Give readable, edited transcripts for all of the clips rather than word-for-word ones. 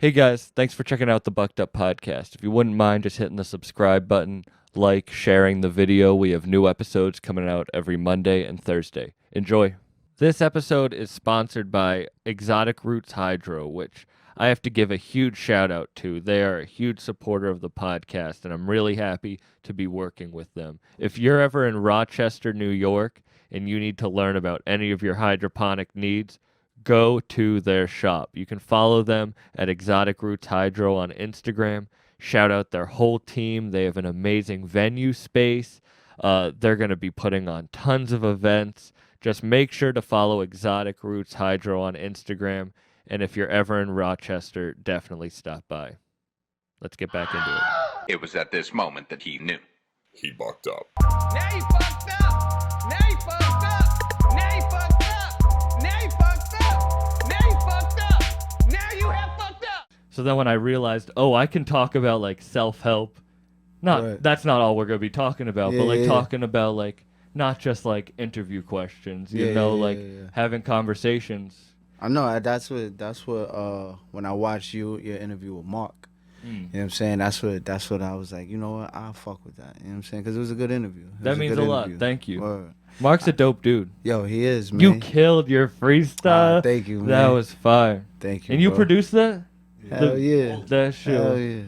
Hey guys, thanks for checking out the Bucked Up Podcast. If you wouldn't mind just hitting the subscribe button, like, sharing the video, we have new episodes coming out every Monday and Thursday. Enjoy. This episode is sponsored by Exotic Roots Hydro, which I have to give a huge shout out to. They are a huge supporter of the podcast, and I'm really happy to be working with them. If you're ever in Rochester, New York, and you need to learn about any of your hydroponic needs, go to their shop. You can follow them at Exotic Roots Hydro on Instagram. Shout out their whole team. They have an amazing venue space. They're going to be putting on tons of events. Just make sure to follow Exotic Roots Hydro on Instagram. And if you're ever in Rochester, definitely stop by. Let's get back into it. It was at this moment that he knew. He bucked up. Now you fucked up. Now you fucked up. Now you fucked up. Now you fucked up. Now you fucked up. Now you have fucked up. So then when I realized, I can talk about like self-help. That's not all we're going to be talking about, but like talking about like not just like interview questions, having conversations. I know that's what when I watched your interview with Mark, you know what I'm saying, that's what I was like, you know what, I'll fuck with that, you know what I'm saying, because it was a good interview. That means a lot. Thank you. Word. Mark's a dope dude. Yo, he is, man. You killed your freestyle. Thank you, man. That was fire. Thank you. And you produced that? Hell yeah. That shit. Hell yeah.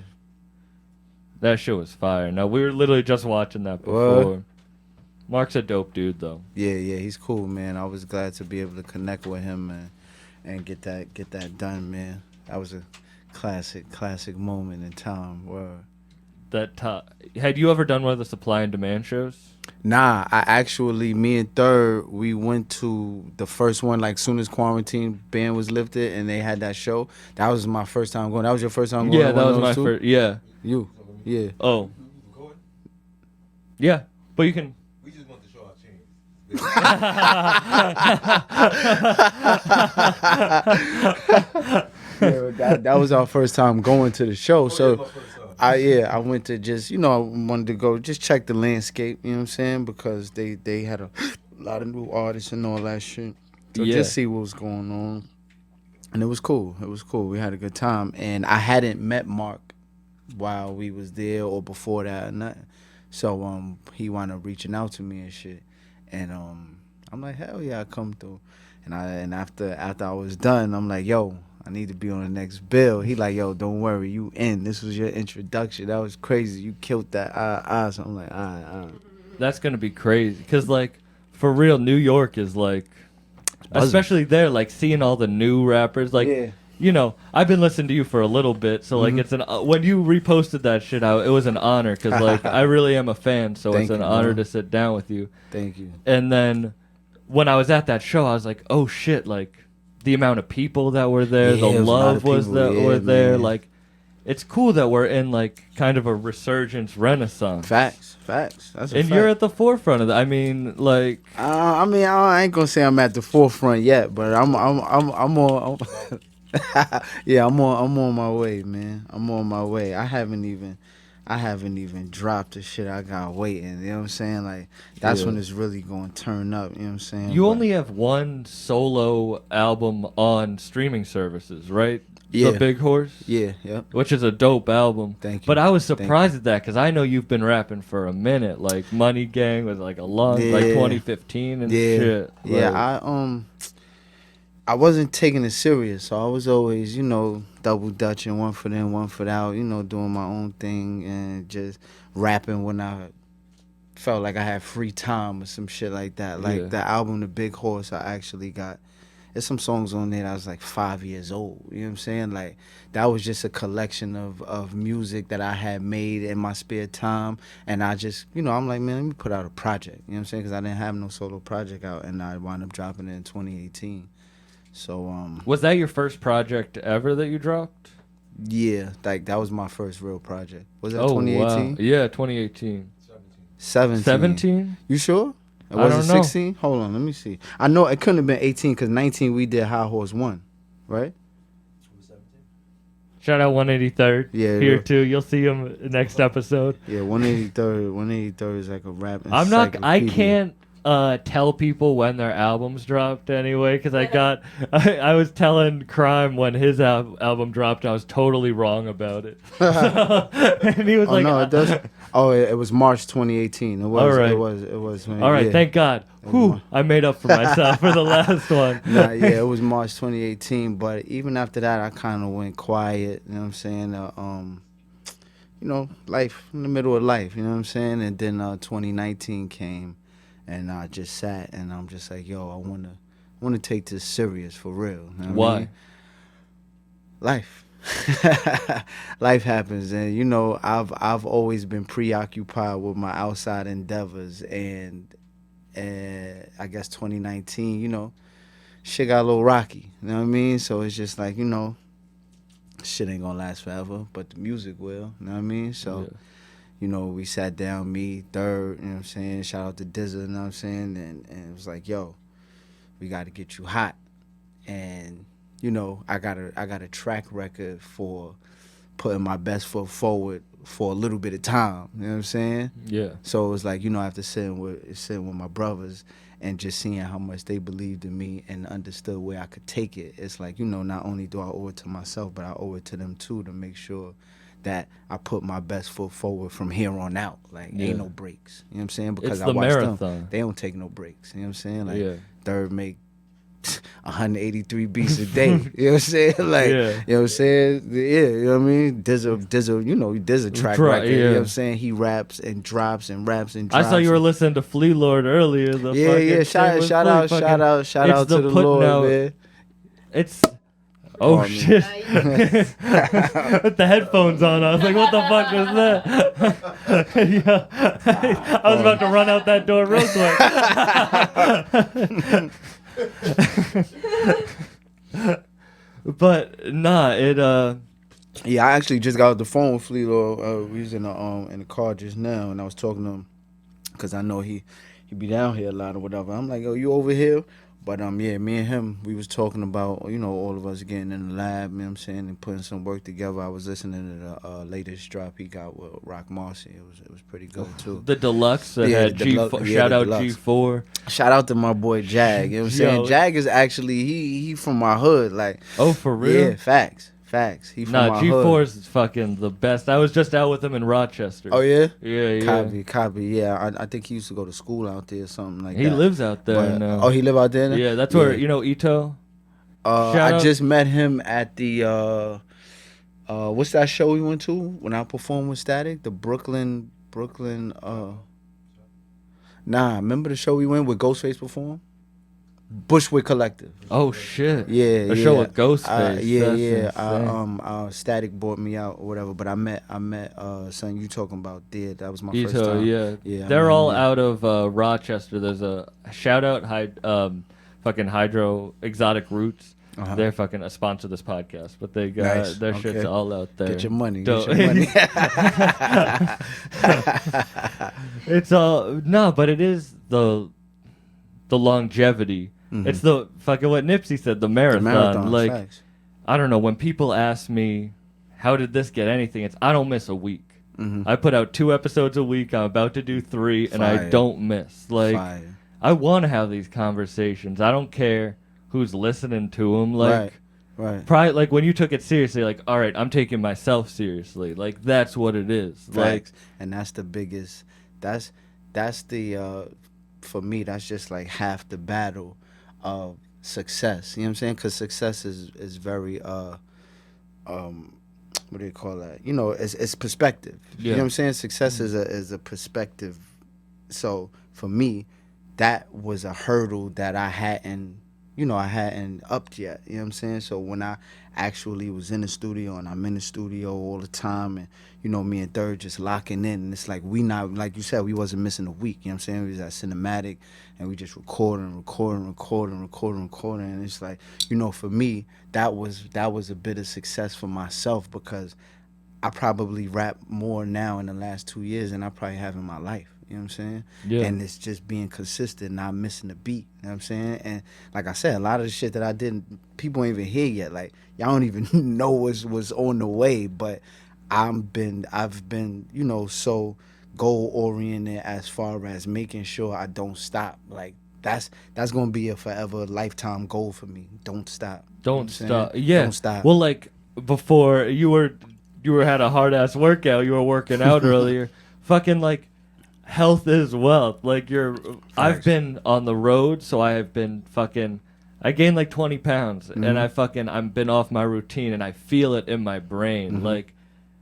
That shit was fire. No, we were literally just watching that before. What? Mark's a dope dude, though. Yeah, he's cool, man. I was glad to be able to connect with him and get that done, man. That was a classic moment in time. Word. Had you ever done one of the supply and demand shows? Nah, me and Third, we went to the first one, like soon as quarantine ban was lifted and they had that show. That was my first time going. That was your first time going? Yeah, that was my first. Yeah. You. Yeah. Oh. Yeah, but you can. We just want to show our change. Yeah, that was our first time going to the show. So I went to just, I wanted to go just check the landscape, you know what I'm saying? Because they had a lot of new artists and all that shit. So just see what was going on. And it was cool. We had a good time. And I hadn't met Mark while we was there or before that or nothing. So he wound up reaching out to me and shit. And I'm like, hell yeah, I come through. And after I was done, I'm like, yo, I need to be on the next bill. He like, yo, don't worry, you in. This was your introduction. That was crazy. You killed that. So I'm like, all right. That's going to be crazy. Because, like, for real, New York is, like, especially there, like, seeing all the new rappers. Like, I've been listening to you for a little bit. So, like, it's when you reposted that shit out, it was an honor. Because, like, I really am a fan. So it's an honor to sit down with you. Thank you. And then when I was at that show, I was like, oh, shit, like, the amount of people that were there, the love were there. Like, it's cool that we're in, like, kind of a resurgence renaissance. Facts. That's a fact. You're at the forefront of that. I mean, like, I ain't gonna say I'm at the forefront yet, but I'm on. Yeah, I'm on my way, man. I'm on my way. I haven't even dropped the shit I got waiting. You know what I'm saying? Like, that's when it's really going to turn up. You know what I'm saying? You only have one solo album on streaming services, right? Yeah. The Big Horse? Yeah. Which is a dope album. Thank you. But I was surprised at that because I know you've been rapping for a minute. Like, Money Gang was like like 2015 and shit. Yeah, I wasn't taking it serious, so I was always, double dutching, one foot in, one foot out, doing my own thing and just rapping when I felt like I had free time or some shit like that. Like the album, The Big Horse, I actually got, there's some songs on there that I was like 5 years old, you know what I'm saying? Like, that was just a collection of music that I had made in my spare time, and I just, I'm like, man, let me put out a project, you know what I'm saying? Because I didn't have no solo project out, and I wound up dropping it in 2018. So was that your first project ever that you dropped? Yeah, like that was my first real project. Was that 2018? Wow. Yeah, 2018. 17. 17? You sure? I don't know. 16? Hold on, let me see. I know it couldn't have been 18 because 19 we did High Horse 1, right? Shout out 183rd. Yeah, here too. You'll see him next episode. Yeah, 183rd. 183rd is like a rap. I can't tell people when their albums dropped anyway, because I was telling Crime when his album dropped. I was totally wrong about it. And he was Oh like, no, it does. Oh, it was March 2018. It was. All right. It was. all right, yeah. thank God. Whew, I made up for myself for the last one. Nah, yeah, it was March 2018. But even after that, I kind of went quiet. You know what I'm saying? You know, life in the middle of life. You know what I'm saying? And then 2019 came, and I just sat, and I'm just like, yo, I wanna take this serious for real. You know what I Why? mean? Life. Life happens, and you know, I've always been preoccupied with my outside endeavors, and I guess 2019, you know, shit got a little rocky. You know what I mean? So it's just like, you know, shit ain't gonna last forever, but the music will. You know what I mean? So, Yeah. you know, we sat down, me, Third, you know what I'm saying? Shout out to Dizza, you know what I'm saying? And it was like, yo, we got to get you hot. And, you know, I got a track record for putting my best foot forward for a little bit of time. You know what I'm saying? Yeah. So it was like, you know, after sitting with my brothers and just seeing how much they believed in me and understood where I could take it, it's like, you know, not only do I owe it to myself, but I owe it to them too, to make sure that I put my best foot forward from here on out. Like, Yeah. ain't no breaks. You know what I'm saying? Because It's I the watch marathon. them. They don't take no breaks. You know what I'm saying? Like, Yeah. Third make 183 beats a day. You know what I'm saying? Like, Yeah. you know what I'm saying? Yeah, you know what I mean? There's a track record. You know yeah. what I'm saying? He raps and drops and raps and I drops. saw you were listening to Flea Lord earlier. The Yeah, fucking yeah. thing Shout with out Flea, fucking- shout out it's to the putting Lord, out- man. It's oh I mean- shit! With the headphones on, I was like, "What the fuck was that?" Yeah. I was about to run out that door real quick. But nah, it Yeah, I actually just got off the phone with Flea Lord. We was in the car just now, and I was talking to him because I know he be down here a lot or whatever. I'm like, yo, you over here? But yeah, me and him, we was talking about, you know, all of us getting in the lab, you know what I'm saying, and putting some work together. I was listening to the latest drop he got with Rock Marcy. It was pretty good too. the deluxe that Yeah, had the G4. deluxe- yeah, Shout the out deluxe. G4. Shout out to my boy Jag. You know what I'm saying? Yo. Jag is actually he from my hood. Like, Oh, for real? yeah, facts. He from Nah, my G4 hood. is fucking the best. I was just out with him in Rochester. Oh yeah. Yeah. Copy. Yeah, I think he used to go to school out there or something like He that. lives out there But- now. Oh, he live out there now? Yeah, that's where, you know, Ito? Shout I out- just met him at the what's that show we went to when I performed with Static? The Brooklyn Nah, remember the show we went with Ghostface performed? Bushwick Collective. Oh, shit. Yeah, A show with Ghostface. Yeah. That's insane. Static bought me out or whatever, but I met son you talking about there. That was my first Ito, time. yeah. Yeah, I They're met all him. out of Rochester. There's a shout out, fucking Hydro Exotic Roots. Uh-huh. They're fucking a sponsor of this podcast, but they got Nice. their shit's Okay. all out there. Get your money. Dope. Get your money. It's all no, but it is the longevity. It's the fucking what Nipsey said, the marathon. Like, facts. I don't know, when people ask me how did this get anything, it's I don't miss a week. I put out 2 episodes a week. I'm about to do 3, and I Fire. don't miss. Like, Fire. I want to have these conversations. I don't care who's listening to them. Like, Right. probably like when you took it seriously, like, all right, I'm taking myself seriously. Like, that's what it is. Like, Facts. And that's the biggest. That's the for me. That's just like half the battle of success. You know what I'm saying? Because success is very what do you call that? You know, it's perspective. You Yeah. know what I'm saying? Success is a perspective. So for me, that was a hurdle that I hadn't upped yet. You know what I'm saying? So when I actually was in the studio, and I'm in the studio all the time, and you know, me and Third just locking in, and it's like we not, like you said, we wasn't missing a week. You know what I'm saying? We was at cinematic, and we just recording, and it's like, you know, for me, that was a bit of success for myself, because I probably rap more now in the last 2 years than I probably have in my life. You know what I'm saying? Yeah. And it's just being consistent, not missing a beat. You know what I'm saying? And like I said, a lot of the shit that I didn't, people ain't even hear yet. Like, y'all don't even know was on the way. But I've been, you know, so goal oriented as far as making sure I don't stop. Like that's gonna be a forever lifetime goal for me. Don't stop. You know what I'm Don't saying? stop. Yeah. Don't stop. Well, like before you had a hard ass workout. You were working out earlier. Fucking like health is wealth. Like I've Facts. been on the road, so I have been fucking. I gained like 20 pounds, and I've been off my routine, and I feel it in my brain. Like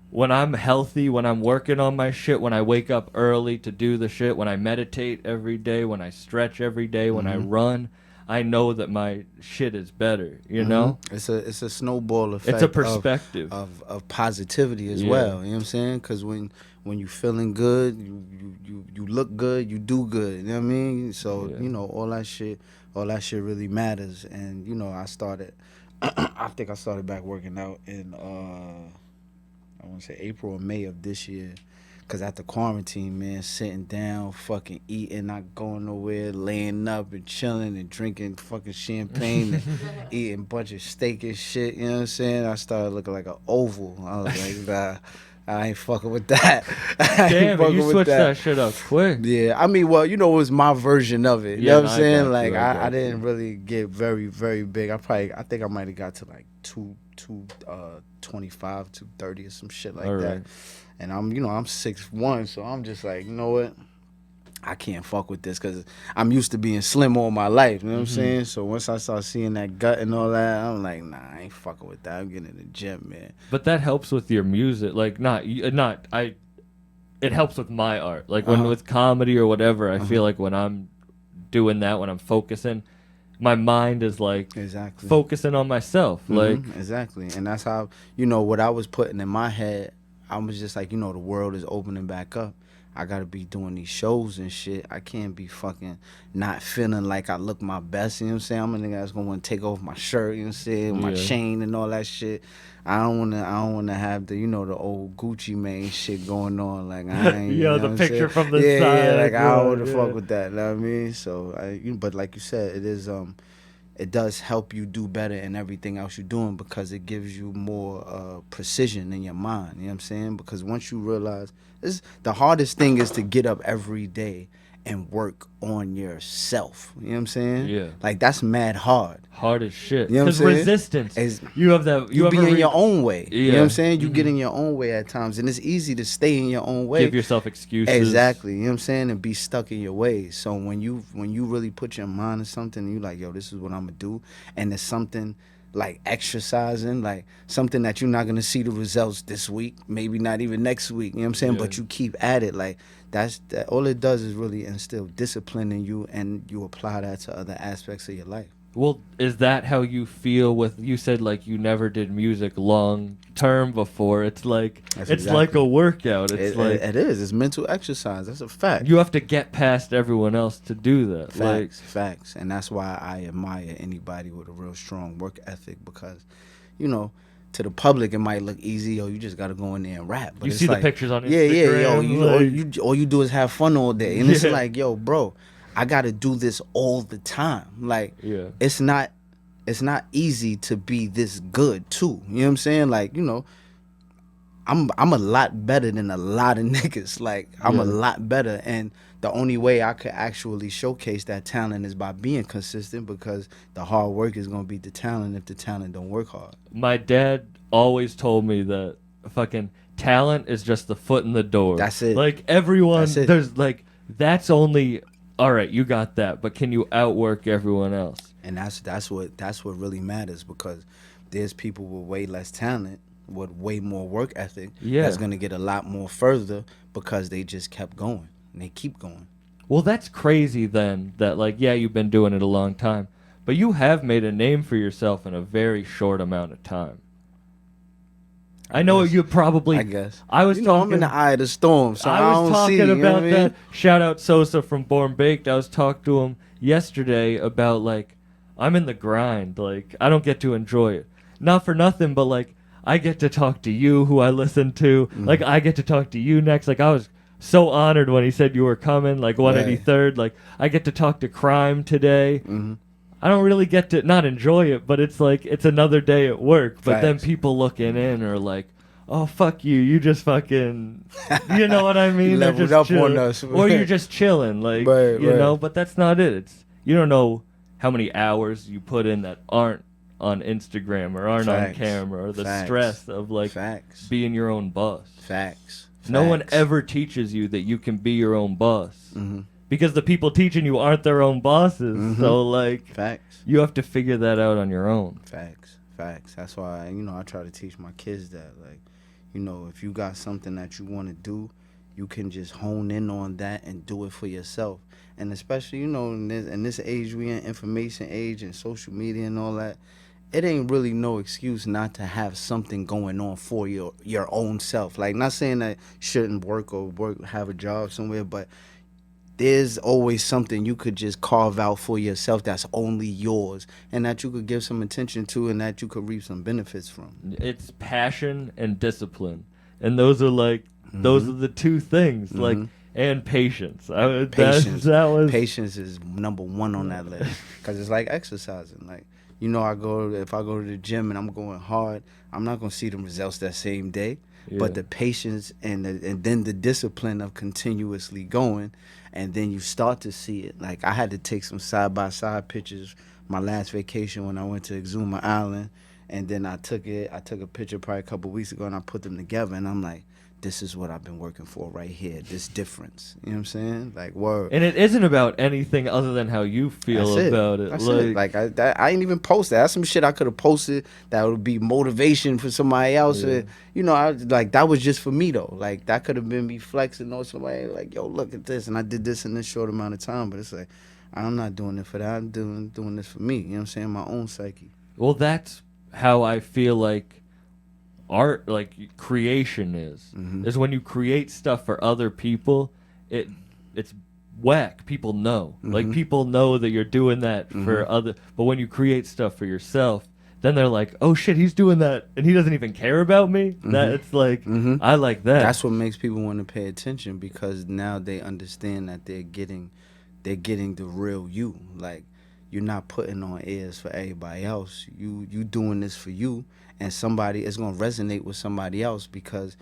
when I'm healthy, when I'm working on my shit, when I wake up early to do the shit, when I meditate every day, when I stretch every day, when I run, I know that my shit is better. You know, It's a snowball effect. it's a perspective. of positivity as Yeah. well. You know what I'm saying? Because when you feeling good, you look good, you do good. You know what I mean? So Yeah. you know all that shit really matters. And you know I started, I think I started back working out in I want to say April or May of this year. Cause after quarantine, man, sitting down, fucking eating, not going nowhere, laying up and chilling and drinking fucking champagne and eating a bunch of steak and shit, you know what I'm saying? I started looking like an oval. I was like, nah, I ain't fucking with that. I ain't Damn it, fucking you with switched that shit up quick. Yeah, I mean, well, you know, it was my version of it. You Yeah, know what no, I'm I saying? got you, Like, I I got didn't you. really get very, very big. I think I might have got to like 225, 230 or some shit like All that. right. And I'm 6'1", so I'm just like, you know what? I can't fuck with this because I'm used to being slim all my life. You know what I'm saying? So once I start seeing that gut and all that, I'm like, nah, I ain't fucking with that. I'm getting in the gym, man. But that helps with your music. Like, it helps with my art. Like, when with comedy or whatever, I feel like when I'm doing that, when I'm focusing, my mind is like Exactly. focusing on myself. Like, Exactly. And that's how, what I was putting in my head, I was just like, the world is opening back up. I gotta be doing these shows and shit. I can't be fucking not feeling like I look my best, you know what I'm saying? I'm a nigga that's gonna wanna take off my shirt, you know what I'm saying, my Yeah. chain and all that shit. I don't wanna have the the old Gucci Mane shit going on. Like I ain't Yo, you the know what I'm picture saying? from the yeah, side, Yeah, like I don't wanna yeah. fuck with that, you know what I mean? So but like you said, it does help you do better in everything else you're doing because it gives you more precision in your mind. You know what I'm saying? Because once you realize the hardest thing is to get up every day and work on yourself. You know what I'm saying? Yeah. Like that's mad hard. hard as shit. You know what I'm Because saying? resistance. You have that. You be ever in read- your own way. You know what Yeah. I'm saying? You get in your own way at times, and it's easy to stay in your own way. Give yourself excuses. Exactly. You know what I'm saying? And be stuck in your ways. So when you really put your mind to something, and you like, yo, this is what I'm gonna do, and it's something like exercising, like something that you're not gonna see the results this week, maybe not even next week. You know what I'm saying? Yeah. But you keep at it. Like that. All it does is really instill discipline in you, and you apply that to other aspects of your life. Well, is that how you feel with? You said like you never did music long term before. It's like That's it's like exactly. a workout. It's like It is. It's mental exercise. That's a fact. you have to get past everyone else to do that. Facts. And that's why I admire anybody with a real strong work ethic because, to the public it might look easy. Yo, you just gotta go in there and rap. But You it's see the like, pictures on Yo, Instagram, all you do is have fun all day, and it's Yeah. like, yo, bro, I gotta do this all the time. Like, Yeah. it's not easy to be this good too. You know what I'm saying? Like, I'm a lot better than a lot of niggas. Like I'm a Yeah. lot better, and the only way I could actually showcase that talent is by being consistent because the hard work is gonna beat the talent if the talent don't work hard. My dad always told me that fucking talent is just the foot in the door. That's it. Like everyone, That's it. there's like that's only all right. You got that, but can you outwork everyone else? And that's what really matters because there's people with way less talent with way more work ethic Yeah. that's gonna get a lot more further because they just kept going and they keep going. Well, that's crazy then. That like yeah, you've been doing it a long time, but you have made a name for yourself in a very short amount of time. I know guess. you probably. I guess. I was talking. I'm in the eye of the storm, so I, I was don't talking see, you know about what I mean? that. Shout out Sosa from Born Baked. I was talking to him yesterday about like I'm in the grind. Like I don't get to enjoy it. Not for nothing, but like I get to talk to you, who I listen to. Mm-hmm. Like I get to talk to you next. Like I was so honored when he said you were coming. Like 183rd. Like I get to talk to Crime today. Mm-hmm. I don't really get to not enjoy it, but it's like it's another day at work. But then Facts. people looking in are like, oh, fuck you. You just fucking, you know what I mean? They're Leveled just up chilling. on us. Or you're just chilling, like, Right, you right. know, but that's not it. It's, you don't know how many hours you put in that aren't on Instagram or aren't on Facts. camera, or the Facts. stress of, like, Facts. being your own boss. Facts. No one Facts. ever teaches you that you can be your own boss. Mhm. Because the people teaching you aren't their own bosses. Mhm. So, like, Facts. you have to figure that out on your own. Facts. Facts. That's why, I try to teach my kids that, like, if you got something that you want to do, you can just hone in on that and do it for yourself. And especially, in this age we in, information age and social media and all that, it ain't really no excuse not to have something going on for your own self. Like, not saying that you shouldn't work, have a job somewhere, but there's always something you could just carve out for yourself that's only yours and that you could give some attention to and that you could reap some benefits from. It's passion and discipline. And those are, like, those are the two things. Like, and patience. Patience. That was... Patience is number one on that list because it's like exercising. Like, if I go to the gym and I'm going hard, I'm not going to see the results that same day. Yeah. But the patience and then the discipline of continuously going, and then you start to see it. Like, I had to take some side-by-side pictures my last vacation when I went to Exuma Island, and then I took a picture probably a couple weeks ago, and I put them together, and I'm like, this is what I've been working for right here, this difference. You know what I'm saying? Like, word. And it isn't about anything other than how you feel That's about it. That's Like, it. Like, I ain't even post that. That's some shit I could have posted that would be motivation for somebody else. Yeah. That was just for me, though. Like, that could have been me flexing on somebody, like, yo, look at this, and I did this in this short amount of time. But it's like, I'm not doing it for that. I'm doing this for me. You know what I'm saying? My own psyche. well, that's how I feel like art, like creation is when you create stuff for other people, it's whack. People know. Like, people know that you're doing that for other, but when you create stuff for yourself, then they're like, oh shit, he's doing that and he doesn't even care about me. That it's like, I like that. That's what makes people want to pay attention, because now they understand that they're getting the real you. Like, you're not putting on airs for everybody else. You doing this for you, and somebody is gonna resonate with somebody else, because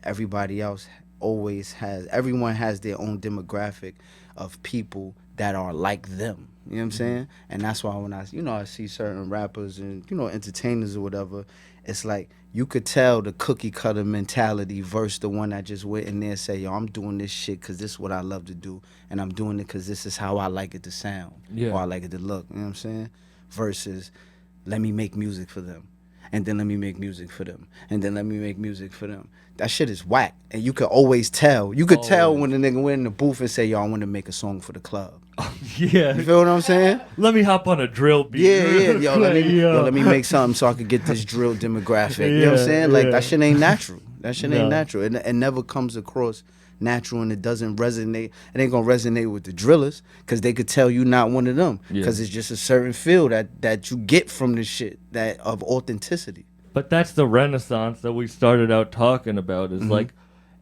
everybody else everyone has their own demographic of people that are like them. You know what I'm saying? And that's why when I see certain rappers and entertainers or whatever, it's like you could tell the cookie cutter mentality versus the one that just went in there and say, yo, I'm doing this shit because this is what I love to do, and I'm doing it because this is how I like it to sound, Yeah. or I like it to look. You know what I'm saying? Versus, let me make music for them, and then let me make music for them, and then let me make music for them. That shit is whack, and you could always tell. You could tell when the nigga went in the booth and say, yo, I want to make a song for the club. yeah. You feel what I'm saying? Let me hop on a drill beat. Yeah, real yo, quick, let me make something so I could get this drill demographic. You know what I'm Yeah, saying? Like, yeah. that shit ain't natural. That shit ain't No. natural. It never comes across natural, and it doesn't resonate. It ain't gonna resonate with the drillers, because they could tell you not one of them, Yeah. because it's just a certain feel that you get from this shit, that of authenticity. But that's the renaissance that we started out talking about, is like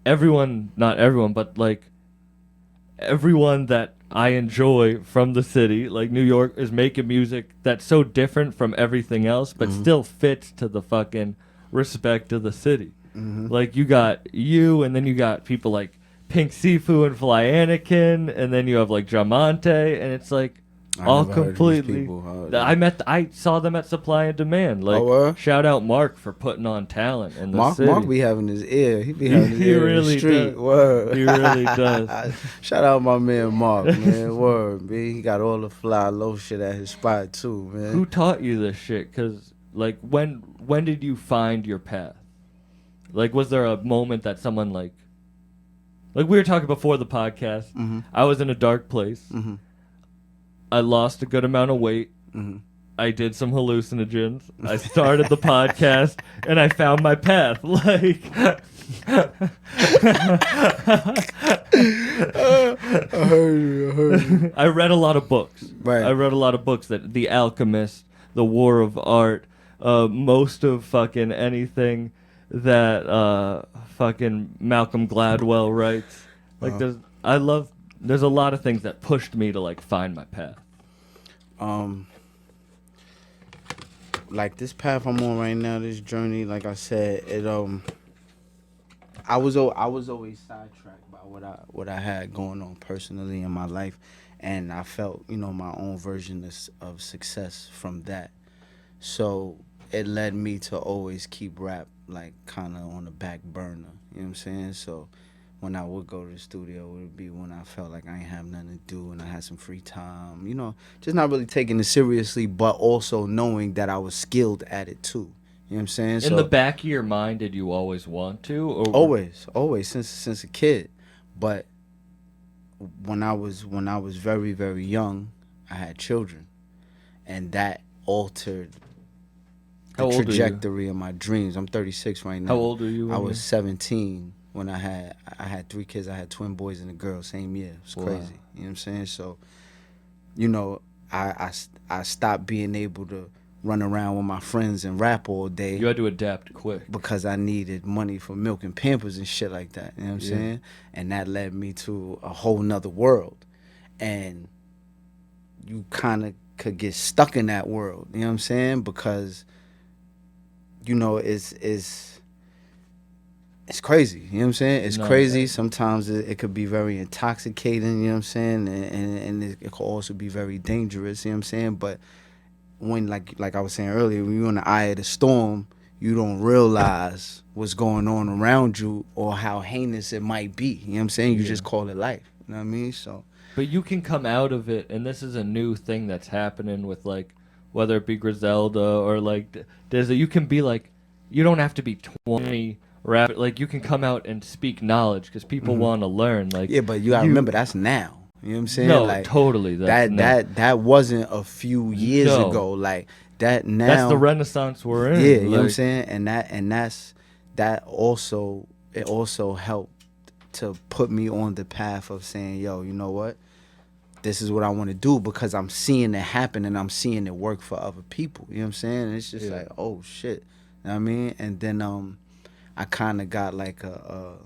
everyone, not everyone, but like everyone that I enjoy from the city, like New York, is making music that's so different from everything else, but still fits to the fucking respect of the city. Like, you got you, and then you got people like Pink Sifu and Fly Anakin, and then you have like Jamonte, and it's like I all never heard of these completely. people. I saw them at Supply and Demand. Like, Oh, word? shout out Mark for putting on talent in the city. Mark be having his ear. He be having his He ear in really the street. does. Word. He really does. Shout out my man Mark, man. Word, man. He got all the fly low shit at his spot too, man. Who taught you this shit? Because, like, when did you find your path? Like, was there a moment that someone, like we were talking before the podcast, I was in a dark place. I lost a good amount of weight. I did some hallucinogens. I started the podcast, and I found my path. Like, I heard you. I read a lot of books. Right. I read a lot of books, that The Alchemist, The War of Art, most of fucking anything that fucking Malcolm Gladwell writes. Like, there's a lot of things that pushed me to, like, find my path. Like, this path I'm on right now, this journey, like I said, I was always sidetracked by what I had going on personally in my life, and I felt my own version of success from that. So it led me to always keep rap like kind of on the back burner. You know what I'm saying? So when I would go to the studio, it would be when I felt like I ain't have nothing to do and I had some free time. Just not really taking it seriously, but also knowing that I was skilled at it too. You know what I'm saying? In the back of your mind, did you always want to? Or always since a kid. But when I was very, very young, I had children, and that altered How the old are you? trajectory of my dreams. I'm 36 right now. How old are you? I was 17 when I had 3 kids. I had twin boys and a girl same year. It was Wow. crazy. You know what I'm saying? So, I stopped being able to run around with my friends and rap all day. You had to adapt quick. Because I needed money for milk and Pampers and shit like that. You know what I'm Yeah. saying? And that led me to a whole nother world. And you kind of could get stuck in that world. You know what I'm saying? Because, it's crazy. You know what I'm saying? It's crazy. Sometimes it could be very intoxicating. You know what I'm saying? And it could also be very dangerous. You know what I'm saying? But when, like I was saying earlier, when you're in the eye of the storm, you don't realize what's going on around you or how heinous it might be. You know what I'm saying? You just call it life. You know what I mean? So, But you can come out of it, and this is a new thing that's happening with, like, whether it be Griselda or, like, Dizzy. You can be, like, you don't have to be 20, rap. Like, you can come out and speak knowledge because people want to learn. Like, yeah, but you gotta remember, that's now. You know what I'm saying? No, like, totally. That wasn't a few years No. ago. Like, that now. That's the renaissance we're in. Yeah, you know what I'm like- saying? That also, it also helped to put me on the path of saying, yo, you know what? This is what I want to do because I'm seeing it happen and I'm seeing it work for other people. You know what I'm saying? And it's just like, oh shit. You know what I mean? And then I kind of got like a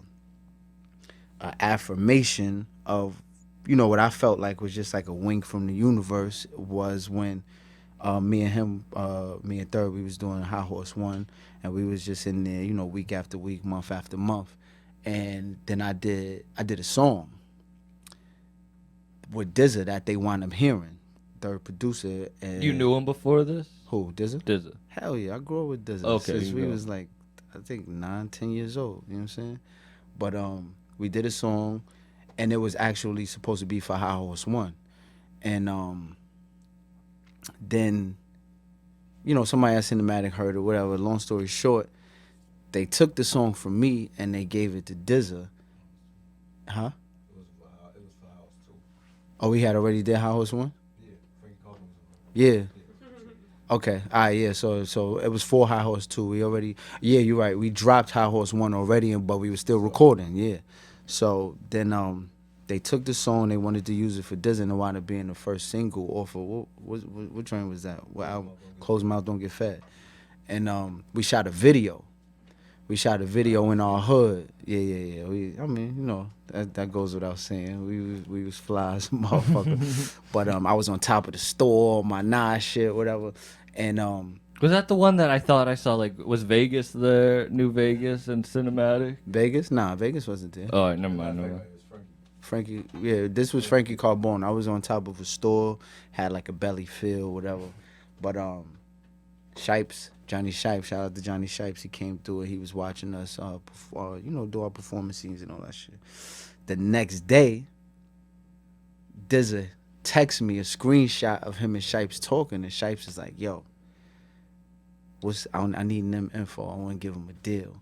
affirmation of, what I felt like was just like a wink from the universe was when me and Third, we was doing High Horse 1, and we was just in there, week after week, month after month. And then I did a song with Dizza that they wound up hearing, Third producer. And You knew him before this? who, Dizza? Dizzy. Hell yeah, I grew up with Dizza Okay, since you we go. was like, I think 9, 10 years old. You know what I'm saying? But we did a song, and it was actually supposed to be for High Horse 1. And then, somebody at Cinematic heard it, whatever. Long story short, they took the song from me and they gave it to Dizza. Huh? It was for House too. Oh, we had already did High Horse 1? Yeah, Frankie Cochran was Yeah. Okay. All right, yeah. So it was for High Horse 2. We already, yeah, you're right. We dropped High Horse 1 already, but we were still recording, yeah. So then they took the song, they wanted to use it for Disney, and it wound up being the first single off of, what train was that? What album? Closed Mouth Don't Get Fed. And we shot a video. We shot a video in our hood. Yeah. That goes without saying. We was fly as a motherfucker. But I was on top of the store, my Nas shit, whatever. And Was that the one that I thought I saw? Like, was Vegas there? New Vegas and Cinematic? Vegas? Nah, Vegas wasn't there. Oh, never mind. Never mind. it was Frankie. Frankie, yeah, this was Frankie Carbone. I was on top of a store, had like a belly fill, whatever. But Shipes, Johnny Shipes, shout out to Johnny Shipes. He came through and he was watching us, do our performance scenes and all that shit. The next day, Dizza texts me a screenshot of him and Shipes talking, and Shipes is like, "Yo, I need them info. I want to give him a deal."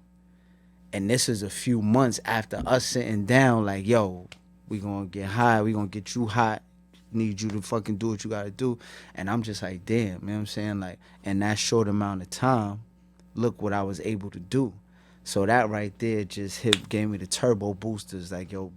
And this is a few months after us sitting down, like, "Yo, we gonna get high. We gonna get you hot. Need you to fucking do what you gotta do." And I'm just like, damn, you know what I'm saying? Like, in that short amount of time, look what I was able to do. So that right there just gave me the turbo boosters. Like, yo,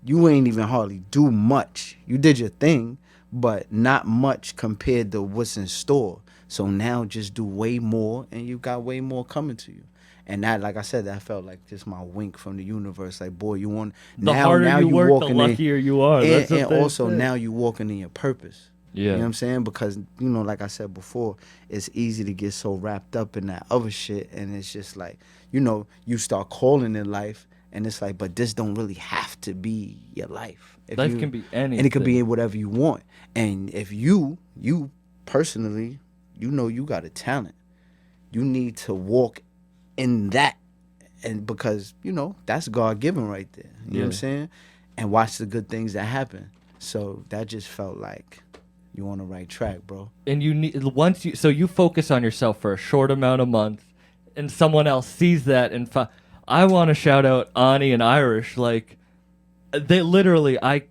you ain't even hardly do much. You did your thing, but not much compared to what's in store. So now just do way more, and you got way more coming to you. And that, like I said, that felt like just my wink from the universe. Like, boy, you want The harder you work, the walking in, luckier you are. and, That's what and they also say. now you walking in your purpose. Yeah. You know what I'm saying? Because, like I said before, it's easy to get so wrapped up in that other shit. And it's just like, you start calling it life And it's like, but this don't really have to be your life. Life can be anything. And it can be whatever you want. And if you personally, you know you got a talent, you need to walk in that. And because, you know, that's God-given right there. You know what I'm saying? And watch the good things that happen. So that just felt like you on the right track, bro. And you need so you focus on yourself for a short amount of months, and someone else sees that and I want to shout out Ani and Irish. Like, they literally, I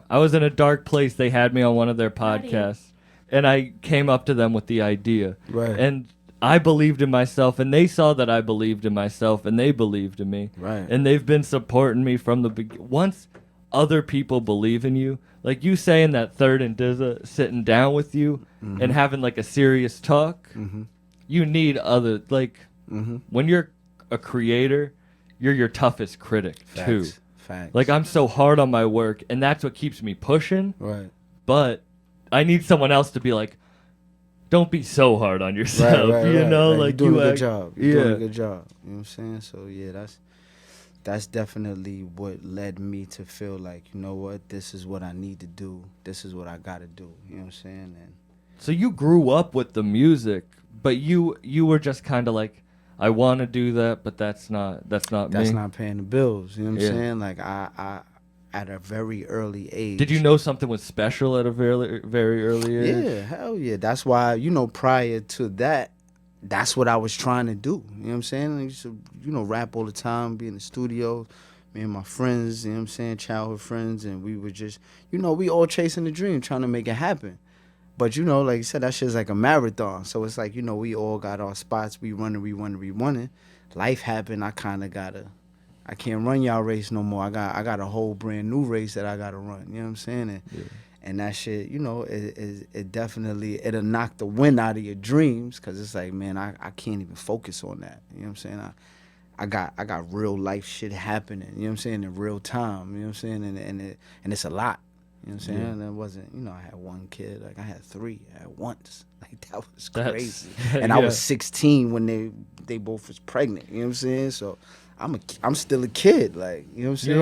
was in a dark place. They had me on one of their podcasts, and I came up to them with the idea. Right. And I believed in myself, and they saw that I believed in myself, and they believed in me. Right. And they've been supporting me from the beginning. Once other people believe in you, like you saying that Third and Dizza sitting down with you and having like a serious talk, you need other, like, when you're a creator, you're your toughest critic too. Facts. Like, I'm so hard on my work, and that's what keeps me pushing. Right. But I need someone else to be like, don't be so hard on yourself. Right, you know, like you're doing you a good act- job. You're doing a good job. You know what I'm saying? So yeah, that's definitely what led me to feel like, you know what, this is what I need to do. This is what I gotta do. You know what I'm saying? And So you grew up with the music, but you were just kind of like, I want to do that, but that's not me. that's not paying the bills. You know what Yeah. I'm saying? Like I at a very early age. Did you know something was special at a very early age? Yeah, hell yeah. That's why, you know, prior to that, that's what I was trying to do. You know what I'm saying? I used to, you know, rap all the time, be in the studio, me and my friends, you know what I'm saying, childhood friends, and we were just, you know, we all chasing the dream, trying to make it happen. But, you know, like you said, that shit's like a marathon. So it's like, you know, we all got our spots. We running. Life happened. I can't run y'all race no more. I got a whole brand new race that I got to run. You know what I'm saying? And that shit, you know, it definitely, it'll knock the wind out of your dreams, because it's like, man, I can't even focus on that. You know what I'm saying? I got real life shit happening, you know what I'm saying, in real time, you know what I'm saying? And it's a lot. You know what I'm saying? Yeah. And it wasn't, you know, I had one kid, like I had three at once. Like that was That's- crazy. And I was 16 when they both was pregnant. You know what I'm saying? So I'm still a kid, like, you know what I'm saying?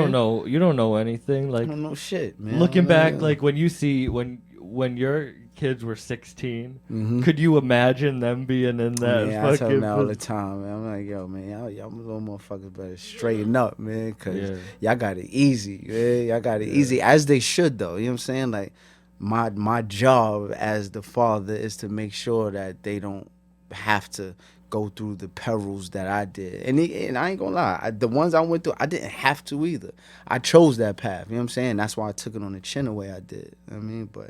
You don't know anything. Like, I don't know shit, man. looking I don't back, know. like when you see when your kids were 16, could you imagine them being in that? Yeah, I tell them fucking that all the time, man. I'm like, yo, man, y'all little motherfuckers better straighten up, man, because y'all got it easy, man. Y'all got it easy, as they should, though. You know what I'm saying? Like, my job as the father is to make sure that they don't have to go through the perils that I did. And I ain't gonna lie, the ones I went through, I didn't have to either. I chose that path, you know what I'm saying? That's why I took it on the chin the way I did. You know what I mean? But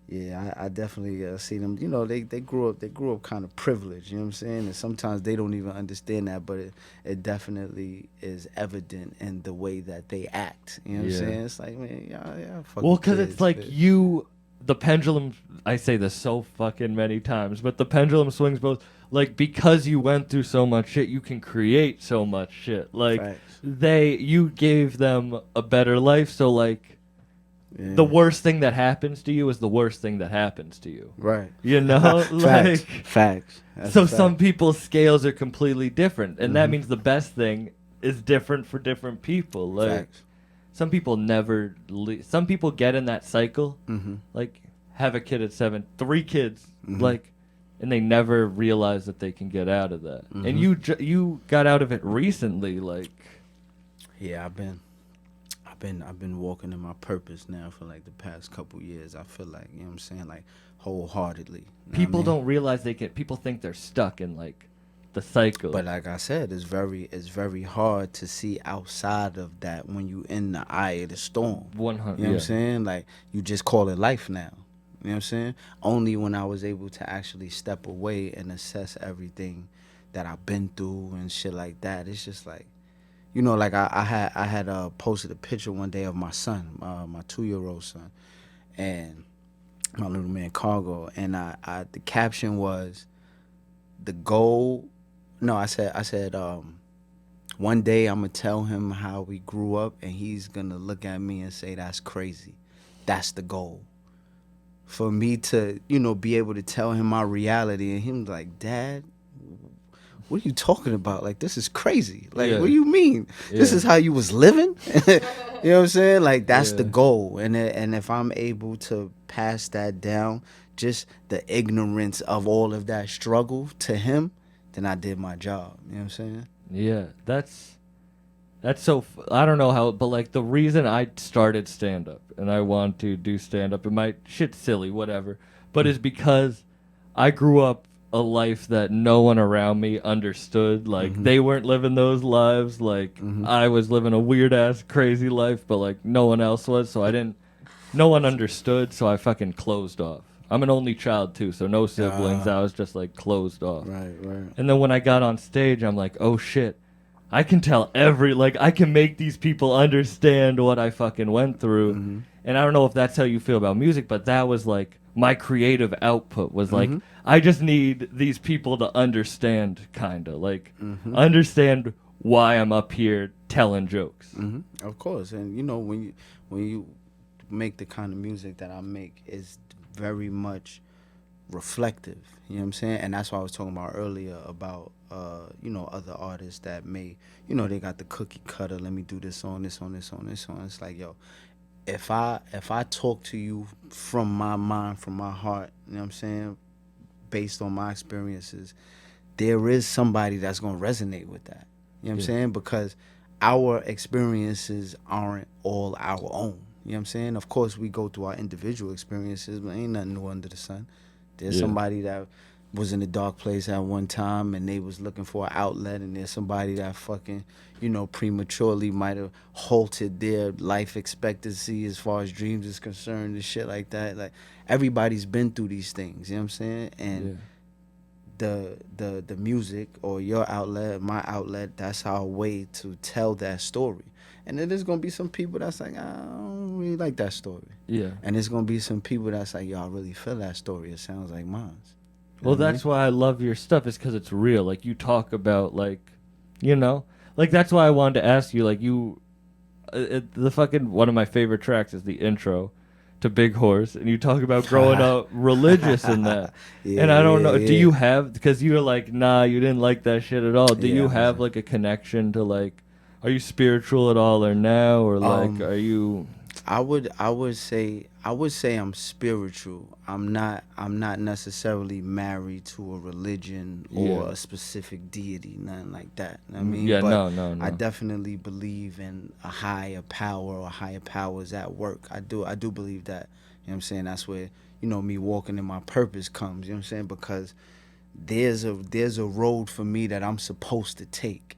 yeah, I definitely see them. You know, they grew up kind of privileged. You know what I'm saying? And sometimes they don't even understand that, but it definitely is evident in the way that they act. You know what I'm saying? It's like, man, yeah. Well, because it's like the pendulum. I say this so fucking many times, but the pendulum swings both. Like, because you went through so much shit, you can create so much shit. Like, you gave them a better life, so like. Yeah. The worst thing that happens to you is the worst thing that happens to you. Right. You know? Like, Facts. That's so a fact. some people's scales are completely different. And that means the best thing is different for different people. Like, Facts. some people never some people get in that cycle. Like, have a kid at 7, 3 kids, like, and they never realize that they can get out of that. And you got out of it recently, like. Yeah, I've been walking in my purpose now for like the past couple years. I feel like, you know what I'm saying, like wholeheartedly. You know People what I mean? don't realize people think they're stuck in like the cycle. But like I said, it's very hard to see outside of that when you in the eye of the storm. 100. You know what I'm saying? Like, you just call it life now. You know what I'm saying? Only when I was able to actually step away and assess everything that I've been through and shit like that. It's just like, you know, like I had posted a picture one day of my son, my 2-year-old son, and my little man Cargo, and the caption was, the goal. No, I said, one day I'm gonna tell him how we grew up, and he's gonna look at me and say, that's crazy. That's the goal. For me to, you know, be able to tell him my reality, and him like, Dad, what are you talking about? Like, this is crazy. Like, Yeah. what do you mean? This Yeah. is how you was living? You know what I'm saying? Like, that's the Yeah. goal. And if I'm able to pass that down, just the ignorance of all of that struggle to him, then I did my job. You know what I'm saying? Yeah, that's so. I don't know how, but like the reason I started stand up and I want to do stand up, it might shit's silly, whatever, but is because I grew up a life that no one around me understood. Like they weren't living those lives. Like I was living a weird ass crazy life, but like no one else was. So I didn't. No one understood. So I fucking closed off. I'm an only child too, so no siblings. I was just like closed off. Right, right. And then when I got on stage, I'm like, oh shit, I can tell I can make these people understand what I fucking went through. And I don't know if that's how you feel about music, but that was like my creative output was like, I just need these people to understand, kind of like understand why I'm up here telling jokes. Of course. And, you know, when you make the kind of music that I make, is very much reflective, you know what I'm saying? And that's what I was talking about earlier about you know, other artists that may, you know, they got the cookie cutter, let me do this on this on this on this on. It's like, yo, if I talk to you from my mind, from my heart, you know what I'm saying, based on my experiences, there is somebody that's going to resonate with that, you know what I'm saying? Because our experiences aren't all our own. You know what I'm saying? Of course, we go through our individual experiences, but ain't nothing new under the sun. There's somebody that was in a dark place at one time and they was looking for an outlet, and there's somebody that fucking, you know, prematurely might have halted their life expectancy as far as dreams is concerned and shit like that. Like, everybody's been through these things, you know what I'm saying? And the music or your outlet, my outlet, that's our way to tell that story. And then there's gonna be some people that's like, I don't really like that story. Yeah. And there's gonna be some people that's like, yo, I really feel that story. It sounds like mine. Well, that's why I love your stuff, is because it's real. Like, you talk about, like, you know? Like, that's why I wanted to ask you, like, the fucking, one of my favorite tracks is the intro to Big Horse, and you talk about growing up religious in that. And I don't know, do you have, because you're like, nah, you didn't like that shit at all. Do you have, like, a connection to, like, are you spiritual at all or now, or like are you? I would say I'm spiritual. I'm not necessarily married to a religion or a specific deity, nothing like that. I mean, yeah, but no. I definitely believe in a higher power or higher powers at work. I do believe that. You know what I'm saying? That's where, you know, me walking in my purpose comes. You know what I'm saying? Because there's a road for me that I'm supposed to take.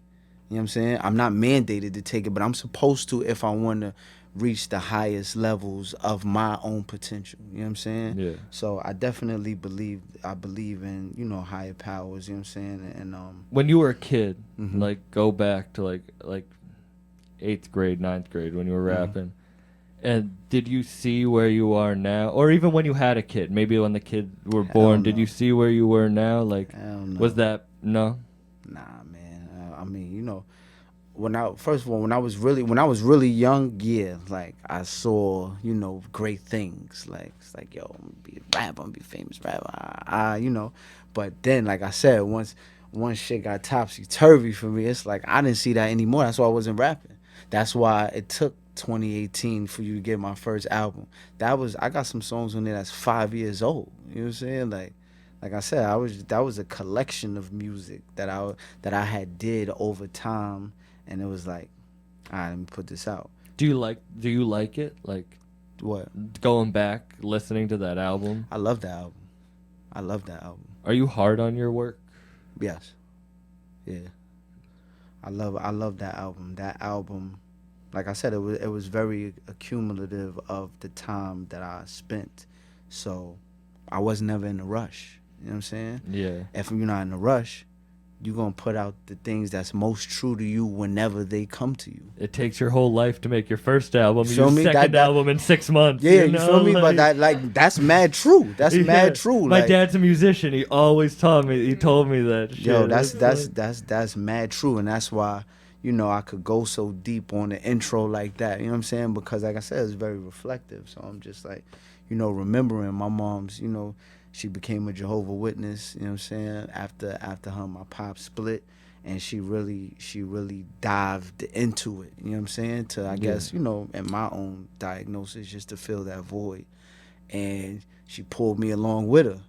You know what I'm saying? I'm not mandated to take it, but I'm supposed to if I want to reach the highest levels of my own potential. You know what I'm saying? Yeah. So I definitely believe in, you know, higher powers, you know what I'm saying? And When you were a kid, like, go back to like 8th grade, 9th grade when you were rapping, and did you see where you are now? Or even when you had a kid, maybe when the kids were born, did you see where you were now? Like, was that, no? Nah, man. I mean, you know, when I was really young, yeah, like, I saw, you know, great things. Like, it's like, yo, I'm gonna be a rapper, I'm gonna be a famous rapper, you know. But then, like I said, once shit got topsy-turvy for me, it's like I didn't see that anymore. That's why I wasn't rapping. That's why it took 2018 for you to get my first album. I got some songs on there that's 5 years old. You know what I'm saying? Like I said, that was a collection of music that I had did over time, and it was like, all right, let me put this out. Do you like it? Like, What? going back, listening to that album? I love that album. Are you hard on your work? Yes. Yeah. I love that album. That album, like I said, it was very accumulative of the time that I spent. So I was never in a rush. You know what I'm saying? Yeah. If you're not in a rush, you're going to put out the things that's most true to you whenever they come to you. It takes your whole life to make your first album. You feel your me? second album in 6 months. Yeah, you you know? feel me? Like, But that's mad true. That's mad true. My like, dad's a musician. He always told me that shit. yo, It's that's mad true, and that's why, you know, I could go so deep on the intro like that. You know what I'm saying? Because, like I said, it's very reflective. So I'm just like, you know, remembering my mom's, you know, she became a Jehovah Witness. You know what I'm saying? After her and my pop split, and she really dived into it. You know what I'm saying? To I guess in my own diagnosis, just to fill that void, and she pulled me along with her,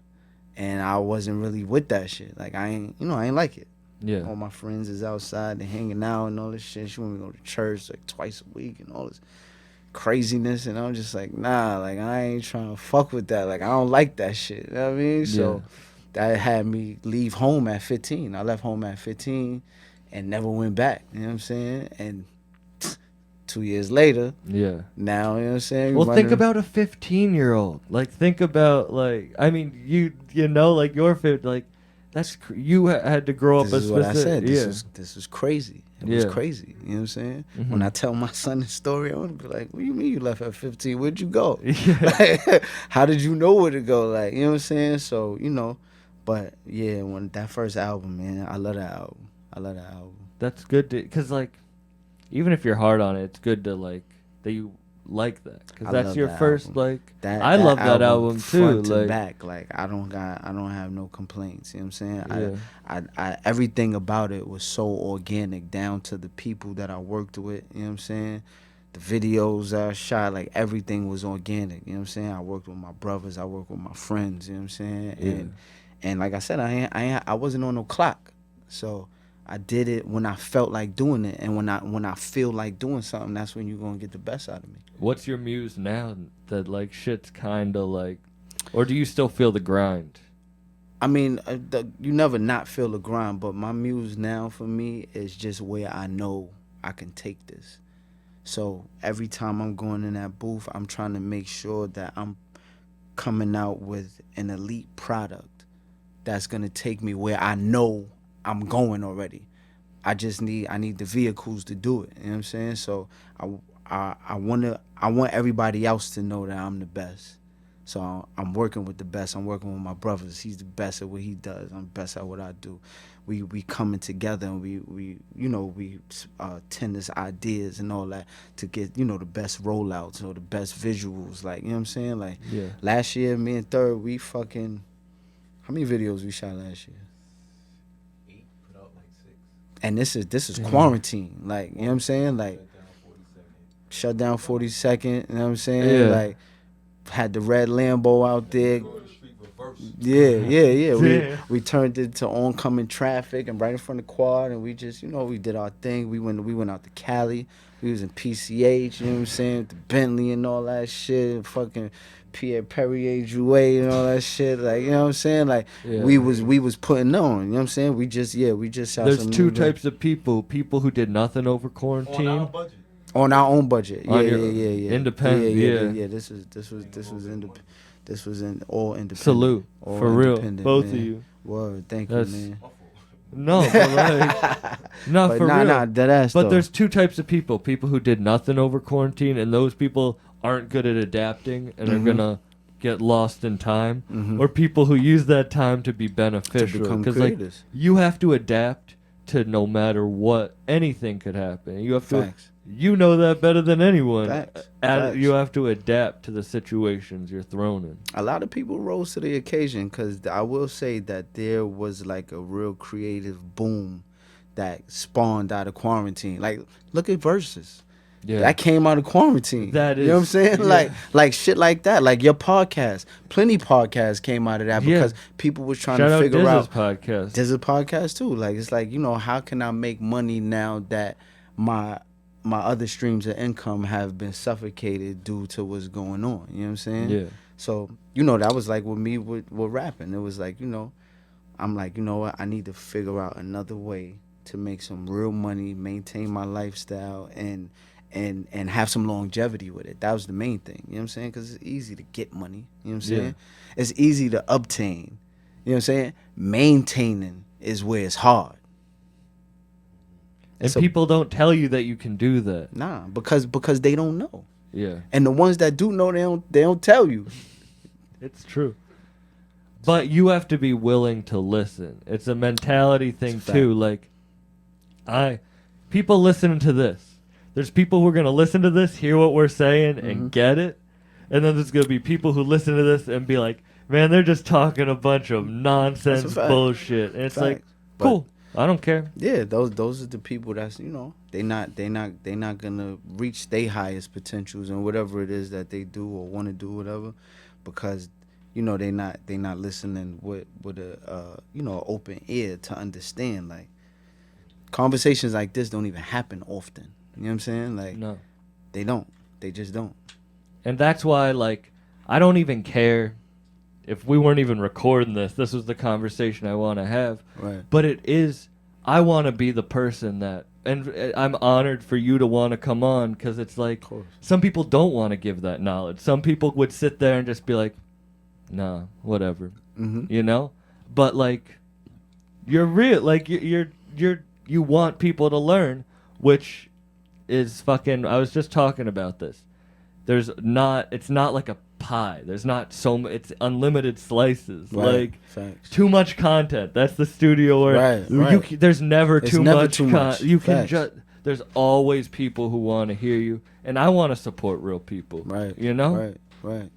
and I wasn't really with that shit. Like I ain't like it. Yeah. All my friends is outside, they hanging out and all this shit. She want me to go to church like twice a week and all this craziness, and I'm just like, nah, like I ain't trying to fuck with that. Like I don't like that shit. You know what I mean? So that had me leave home at 15. I left home at 15 and never went back. You know what I'm saying? And 2 years later, now, you know what I'm saying? Well, think about a 15-year-old. Like, think about, like, I mean, you know, like, you're 15, like, you had to grow up a specific... This is what I said. Yeah. This was crazy. It was crazy. You know what I'm saying? Mm-hmm. When I tell my son the story, I'm going to be like, what do you mean you left at 15? Where'd you go? Like, how did you know where to go? Like, you know what I'm saying? So, you know, but, yeah, when that first album, man, I love that album. That's good to... Because, like, even if you're hard on it, it's good to, like, that you like that, because that's your first album. Like I love that album too, front to like back. Like I don't have no complaints. You know what I'm saying? I everything about it was so organic, down to the people that I worked with. You know what I'm saying? The videos I shot, like everything was organic. You know what I'm saying? I worked with my brothers, I worked with my friends. You know what I'm saying? And like I said, I wasn't on no clock, so I did it when I felt like doing it, and when I feel like doing something, that's when you're gonna get the best out of me. What's your muse now that like shit's kind of like, or do you still feel the grind? I mean, you never not feel the grind, but my muse now for me is just where I know I can take this. So every time I'm going in that booth, I'm trying to make sure that I'm coming out with an elite product that's gonna take me where I know I'm going already. I need the vehicles to do it. You know what I'm saying? So I want everybody else to know that I'm the best. So I'm working with the best. I'm working with my brothers. He's the best at what he does. I'm the best at what I do. We coming together, and we tend this ideas and all that to get the best rollouts or the best visuals. Like, you know what I'm saying? Like last year, me and Third, we fucking, how many videos we shot last year? And this is quarantine, like, you know what I'm saying? Like, shut down 42nd, you know what I'm saying? Yeah. Like, had the red Lambo out there. We turned it to oncoming traffic and right in front of the quad, and we just, we did our thing. We went out to Cali. We was in PCH, you know what I'm saying? The Bentley and all that shit, fucking Pierre Perrier Jouet and all that shit, like, you know what I'm saying? Like, we was putting on, you know what I'm saying? We just shot. There's two types of people who did nothing over quarantine. On our own budget. Independent. Yeah. This was all independent. Salute. All for real. Both man. of you. Word, thank you, man. No, but like, not for real. Deadass, but though. there's two types of people who did nothing over quarantine, and those people aren't good at adapting and are gonna get lost in time, or people who use that time to be beneficial, because like you have to adapt to no matter what, anything could happen. You have Facts. to, you know that better than anyone. Facts. You have to adapt to the situations you're thrown in. A lot of people rose to the occasion, because I will say that there was like a real creative boom that spawned out of quarantine. Like, look at Versus. Yeah. That came out of quarantine. That is, you know what I'm saying? Yeah. Like shit like that. Like your podcast. Plenty podcasts came out of that because people was trying to figure out. Podcast. There's a podcast too. Like, it's like, how can I make money now that my other streams of income have been suffocated due to what's going on? You know what I'm saying? Yeah. So, that was like with me with rapping. It was like, I'm like, you know what? I need to figure out another way to make some real money, maintain my lifestyle, and have some longevity with it. That was the main thing. You know what I'm saying? Because it's easy to get money. You know what I'm saying? It's easy to obtain. You know what I'm saying? Maintaining is where it's hard. And so, people don't tell you that you can do that. Nah, because they don't know. Yeah. And the ones that do know, they don't tell you. It's true. But you have to be willing to listen. It's a mentality thing too. Like, people listening to this. There's people who are going to listen to this, hear what we're saying, and get it. And then there's going to be people who listen to this and be like, Man, they're just talking a bunch of nonsense That's a fact. bullshit. And it's like, Fact. But- cool. I don't care. Yeah, those are the people that's they not gonna reach their highest potentials and whatever it is that they do or want to do whatever, because they not listening with a open ear to understand. Like conversations like this don't even happen often. You know what I'm saying? Like No. they don't. They just don't. And that's why, like, I don't even care if we weren't even recording this. This was the conversation I want to have. Right. But it is, I want to be the person that, and I'm honored for you to want to come on, because it's like, course. some people don't want to give that knowledge. Some people would sit there and just be like, nah, whatever, Mm-hmm. But like, you're real, like you want people to learn, which is fucking. I was just talking about this. It's not like a pie. There's not it's unlimited slices. Right. Like, Facts. too much content. That's the studio where Right. there's never It's too never much. too much. You can Facts. just. There's always people who want to hear you, and I want to support real people. Right. You know. Right.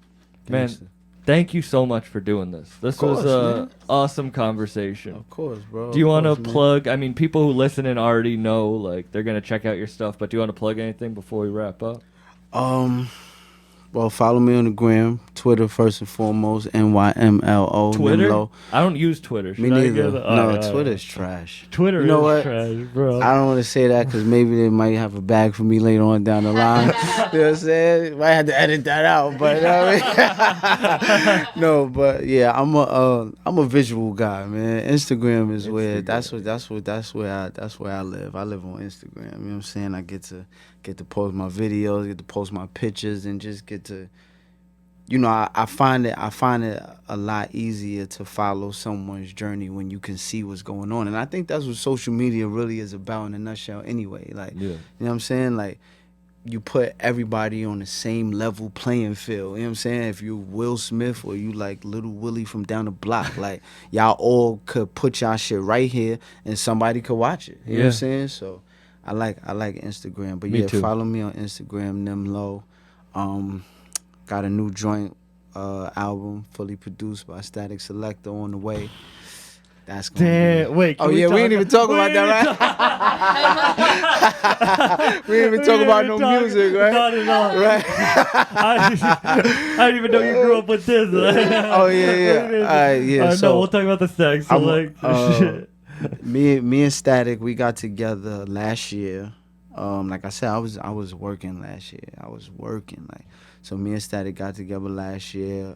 Man, Gangsta. thank you so much for doing this. This course, was a man. awesome conversation. Of course, bro. Do you want to Of course, man. plug? I mean, people who listen in already know, like, they're gonna check out your stuff. But do you want to plug anything before we wrap up? Well, follow me on the gram, Twitter first and foremost, NYMLO. Twitter? Nymlo. I don't use Twitter. Me Should I neither. give it- No, Alright. Twitter's trash. Twitter You know is what? trash, bro. I don't want to say that because maybe they might have a bag for me later on down the line. You know what I'm saying? Might have to edit that out, but you know what I mean? No, but yeah, I'm a visual guy, man. Instagram is where that's where I live. I live on Instagram. You know what I'm saying? I get to post my videos, get to post my pictures, and just get to, I find it a lot easier to follow someone's journey when you can see what's going on. And I think that's what social media really is about in a nutshell anyway. Like, Yeah. you know what I'm saying? Like, you put everybody on the same level playing field. You know what I'm saying? If you Will Smith or you like Little Willie from down the block, like, y'all all could put y'all shit right here and somebody could watch it. You know what I'm saying? So I like Instagram. But Me yeah, too. follow me on Instagram, Nym Lo. Got a new joint album, fully produced by Static Selector, on the way. That's gonna Damn. be... Wait. Oh yeah, we ain't even talk about that, right? We ain't even talk about no music, right? Not at all. Right. I didn't even know you grew up with this. Oh yeah. All right, yeah. No, So we'll talk about the sex. So, like, shit. me and Static, we got together last year. Like I said, I was working last year. So me and Static got together last year.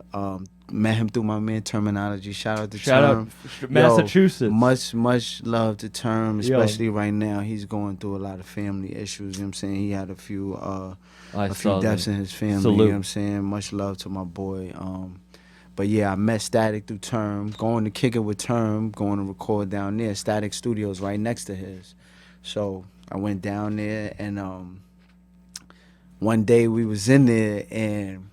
Met him through my man Terminology. Shout out to Term. Massachusetts. Much love to Term, especially right now. He's going through a lot of family issues. You know what I'm saying? He had a few deaths in his family. Salute. You know what I'm saying? Much love to my boy. But yeah, I met Static through Term. Going to kick it with Term. Going to record down there. Static Studios right next to his. So I went down there, and one day we was in there, and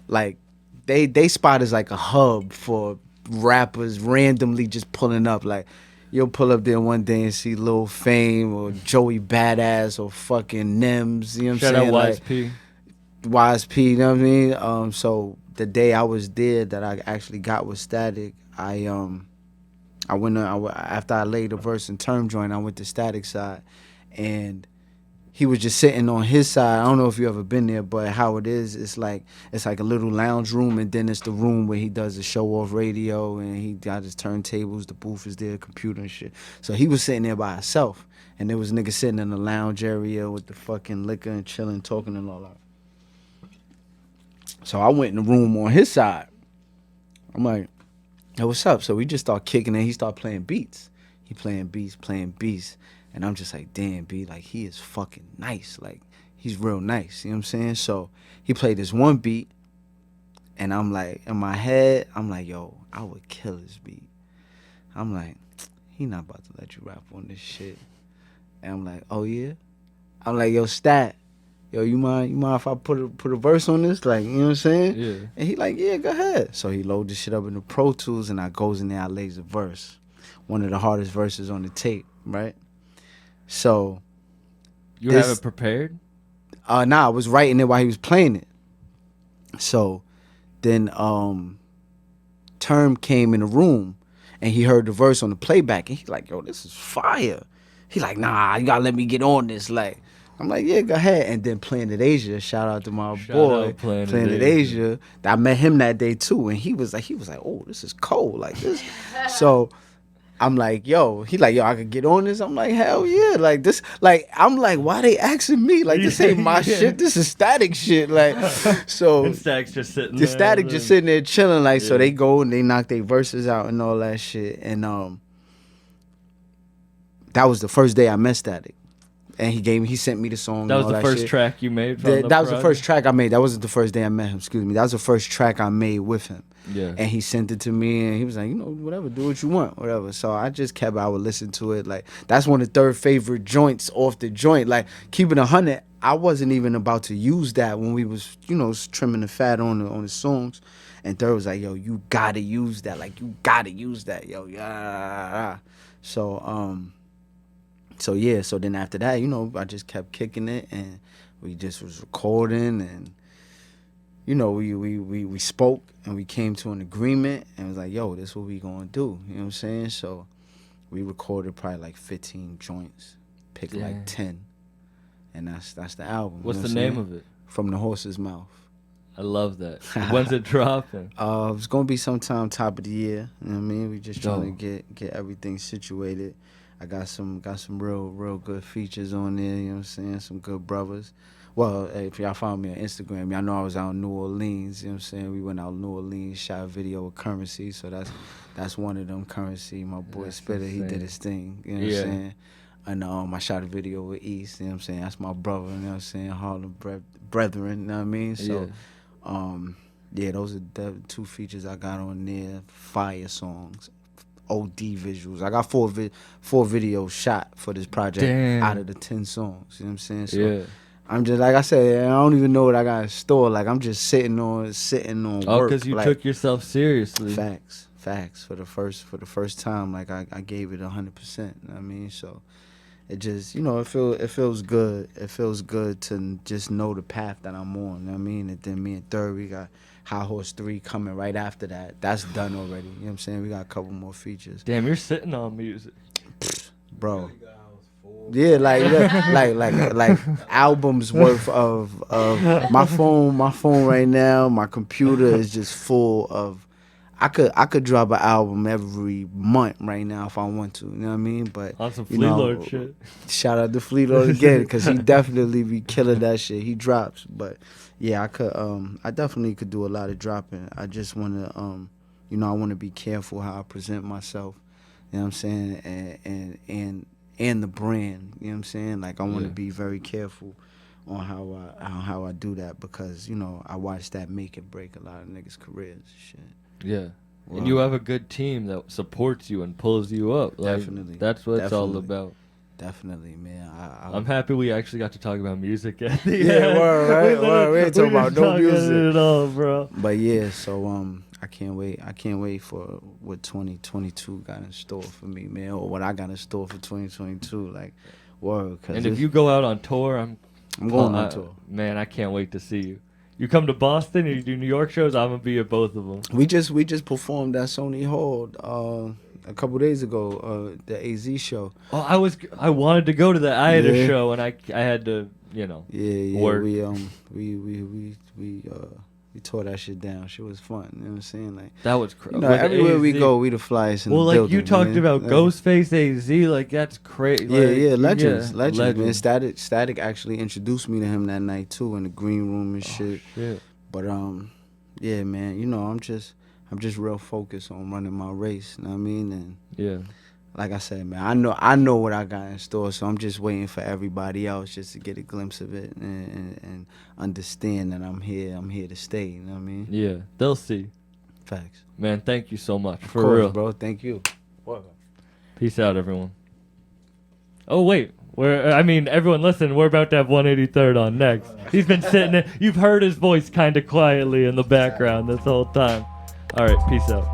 like they spot is like a hub for rappers randomly just pulling up. Like, you'll pull up there one day and see Lil Fame or Joey Badass or fucking Nims. You know what I'm Shout saying? out Like, YSP. YSP, you know what I mean? So the day I was there that I actually got with Static, I went after I laid the verse and Term joint, I went to Static side, and he was just sitting on his side. I don't know if you ever been there, but how it is, it's like a little lounge room, and then it's the room where he does the show off radio, and he got his turntables, the booth is there, computer and shit. So he was sitting there by himself, and there was niggas sitting in the lounge area with the fucking liquor and chilling, talking and all that. So I went in the room on his side. I'm like, yo, what's up? So we just start kicking it. He start playing beats. He playing beats. And I'm just like, damn, B, like, he is fucking nice. Like, he's real nice. You know what I'm saying? So he played this one beat, and I'm like, in my head, I'm like, yo, I would kill this beat. I'm like, he not about to let you rap on this shit. And I'm like, oh, yeah? I'm like, yo, Stat, yo, you mind if I put a verse on this? Like, you know what I'm saying? Yeah. And he like, yeah, go ahead. So he load this shit up in the Pro Tools, and I goes in there, I lays a verse. One of the hardest verses on the tape, right? So You have it prepared? I was writing it while he was playing it. So then Term came in the room, and he heard the verse on the playback, and he's like, "Yo, this is fire." He like, "Nah, you gotta let me get on this." Like, I'm like, "Yeah, go ahead." And then Planet Asia, shout out to my boy, out Planet Asia. I met him that day too, and he was like, "Oh, this is cold, like this." So I'm like, "Yo," he like, "Yo, I could get on this." I'm like, "Hell yeah!" Like this, like I'm like, "Why they asking me? Like this ain't my shit. This is Static shit." Like, so And Stack's just sitting the there. Static just sitting there chilling. Like, so Yeah. they go and they knock their verses out and all that shit. And that was the first day I met Static, and he sent me the song. That was and all the first shit. track you made from That was the project? first track I made. That wasn't the first day I met him. Excuse me. That was the first track I made with him. Yeah. And he sent it to me, and he was like, whatever, do what you want, whatever. So I would listen to it. Like, that's one of the third favorite joints off the joint. Like, keeping 100, I wasn't even about to use that when we was, trimming the fat on the songs. And Third was like, "Yo, you gotta use that. Like, you gotta use that, yo." Yeah. So yeah. So then after that, I just kept kicking it, and we just was recording, and we spoke, and we came to an agreement, and was like, "Yo, this what we gonna do." You know what I'm saying? So we recorded probably like 15 joints, picked Yeah. like 10, and that's the album. What's the name of it? From the Horse's Mouth. I love that. When's it dropping? It's gonna be sometime top of the year. You know what I mean? We just trying Dope. to get everything situated. I got some real good features on there. You know what I'm saying? Some good brothers. Well, if y'all follow me on Instagram, y'all know I was out in New Orleans. You know what I'm saying? We went out in New Orleans, shot a video with Currency. So that's one of them. Currency, my boy That's Spitter, he did insane. his thing. You know what Yeah. I'm saying? And I shot a video with East. You know what I'm saying? That's my brother. You know what I'm saying? Harlem brethren. You know what I mean? So. Yeah, those are the two features I got on there. Fire songs, OD visuals. I got four videos shot for this project Damn. out of the 10 songs. You know what I'm saying? So Yeah. I'm just, like I said, I don't even know what I got in store. Like, I'm just sitting on Oh, work. because you like, took yourself seriously. facts for the first time. Like, I gave it 100%. You know what I mean? So it just, it feels good. It feels good to just know the path that I'm on. You know what I mean? And then me and Third, we got High Horse 3 coming right after that. That's done already. You know what I'm saying? We got a couple more features. Damn, you're sitting on music. Bro. Yeah, like albums worth of my phone right now, my computer is just full of I could drop an album every month right now if I want to, you know what I mean? But On some you Flea know, Lord shit. shout out to Flea Lord again, because he definitely be killing that shit. He drops, but yeah, I definitely could do a lot of dropping. I just want to I want to be careful how I present myself, you know what I'm saying, and the brand, you know what I'm saying? Like, I want to be very careful on how I do that, because I watched that make and break a lot of niggas' careers and shit. Yeah. And you have a good team that supports you and pulls you up. Like, Definitely. That's what it's all Definitely. about. Definitely, man. I'm happy we actually got to talk about music at the Yeah, end. word, right? Word. We ain't talking about no music at all, bro. But yeah, so I can't wait for what 2022 got in store for me, man, or what I got in store for 2022. Like, word. And if you go out on tour, I'm going on tour. Man, I can't wait to see you. You come to Boston or you do New York shows, I'm gonna be at both of them. We just performed at Sony Hall a couple days ago, the AZ show. Oh, I wanted to go to that. I had a Yeah. show and I had to, Yeah. work. We tore that shit down. Shit was fun. You know what I'm saying? Like, That was crazy. everywhere we go, we the flyest in Well, the like building. you talked man. about Like, Ghostface AZ, like that's crazy. Yeah, legends, man. Static actually introduced me to him that night too in the green room and shit. Shit. But yeah, man. I'm just real focused on running my race. You know what I mean? And Yeah. like I said, man, I know what I got in store. So I'm just waiting for everybody else just to get a glimpse of it and understand that I'm here to stay. You know what I mean? Yeah. They'll see. Facts. Man, thank you so much. Of For course, real. bro. Thank you. Peace out, everyone. Oh, wait. Everyone, listen, we're about to have 183rd on next. He's been sitting there. You've heard his voice kind of quietly in the background this whole time. All right, peace out.